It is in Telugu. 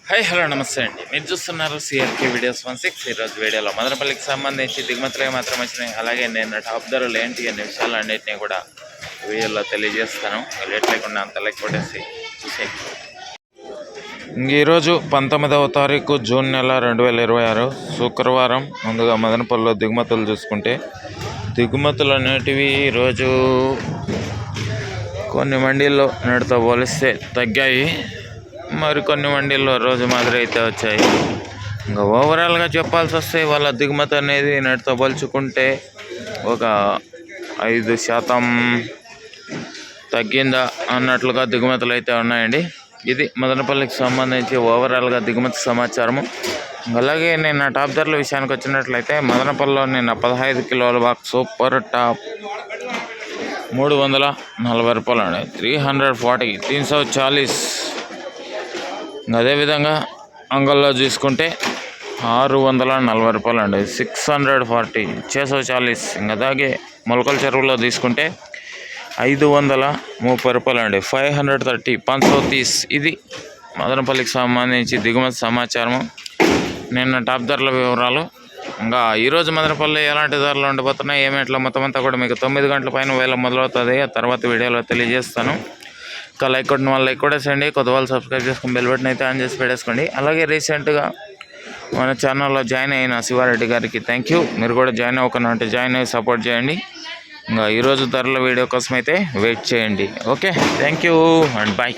హాయ్ హలో నమస్తే అండి. మీరు చూస్తున్నారు సిఆర్కే వీడియోస్ 16. ఈరోజు వీడియోలో మదనపల్లికి సంబంధించి దిగుమతులే మాత్రం వచ్చినాయి. అలాగే నేను టాప్ ధరలు ఏంటి అనే విషయాలన్నింటినీ కూడా వీడియోలో తెలియజేస్తాను. లేట్ లేకుండా అంత లైక్ కొట్టేసి చూసే. ఈరోజు 19వ తారీఖు జూన్ నెల 2026 శుక్రవారం. ముందుగా మదనపల్లిలో దిగుమతులు చూసుకుంటే దిగుమతులు అనేటివి ఈరోజు కొన్ని మండీల్లో నేటితో పోలిస్తే తగ్గాయి. మరికొన్ని మండీల్లో రోజు మాదిరి అయితే వచ్చాయి. ఇంకా ఓవరాల్గా చెప్పాల్సి వస్తే వాళ్ళ దిగుమతి అనేది నేటితో పోల్చుకుంటే ఒక 5% తగ్గిందా అన్నట్లుగా దిగుమతులు అయితే ఉన్నాయండి. ఇది మదనపల్లికి సంబంధించి ఓవరాల్గా దిగుమతి సమాచారము. అలాగే నిన్న టాప్ ధరల విషయానికి వచ్చినట్లయితే మదనపల్లిలో నిన్న 15 కిలోల బాక్స్ సూపర్ టాప్ 340 రూపాయలు అండి. 340 అదేవిధంగా అంగల్లో చూసుకుంటే 640 రూపాయలు అండి. 640 640. ఇంకా అలాగే మొలకల చెరువులో తీసుకుంటే 530 రూపాయలు అండి. 530 530. ఇది మదనపల్లికి సంబంధించి దిగుమతి సమాచారము. నిన్న టాప్ ధరల వివరాలు. ఇంకా ఈరోజు మదనపల్లి ఎలాంటి ధరలు ఉండిపోతున్నాయి ఏమిట్లా మొత్తం అంతా కూడా మీకు 9 గంటల పైన వేళ మొదలవుతుంది. ఆ తర్వాత వీడియోలో తెలియజేస్తాను. ఇంకా లైక్ కొట్టిన వాళ్ళు లైక్ కొట్టేసండి. కొత్త వాళ్ళు సబ్స్క్రైబ్ చేసుకుని బెల్ బటన్ అయితే ఆన్ చేసి పెట్టేసుకోండి. అలాగే రీసెంట్గా మన ఛానల్లో జాయిన్ అయిన శివారెడ్డి గారికి థ్యాంక్ యూ. మీరు కూడా జాయిన్ అవ్వకుండా జాయిన్ అయ్యి సపోర్ట్ చేయండి. ఇంకా ఈరోజు ధరల వీడియో కోసం అయితే వెయిట్ చేయండి. Okay, thank you and bye.